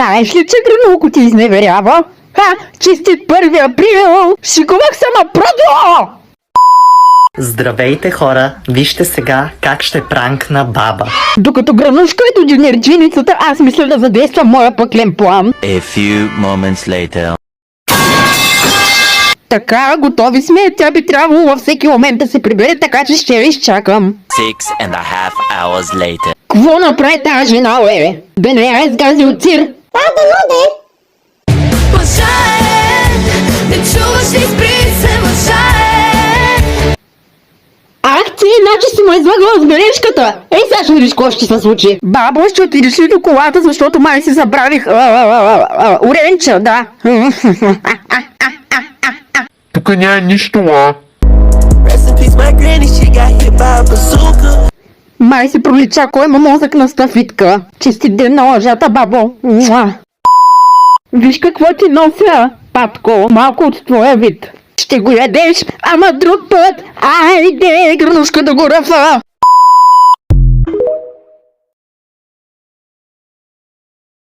Знаеш ли, че Гранулко ти изневерява? Честит 1 април! Шикувах се на продо! Здравейте хора, вижте сега как ще пранкна баба. Докато Гранушка е до дюнерджиницата, аз мисля да задействам моя пъклен план. A few moments later. Така, готови сме. Тя би трябвало във всеки момент да се прибере, така че ще ви изчакам. 6.5 hours later. Какво направи тази жена, леле? Да не я изгази от цир? Ах ти, иначе си ме излагала с бележката. Ей, сега ще видиш какво ще се случи. Бабо, ще отидеш ли до колата, защото май си забравих уренча, да. Тук няма нищо, Май си пролича кой има мозък на стафитка. Честит ден на лъжата, бабо. Муа. Виж какво ти нося, Патко, малко от твоя вид. Ще го ядеш, ама друг път. Айде, Гранушка да го ръфа.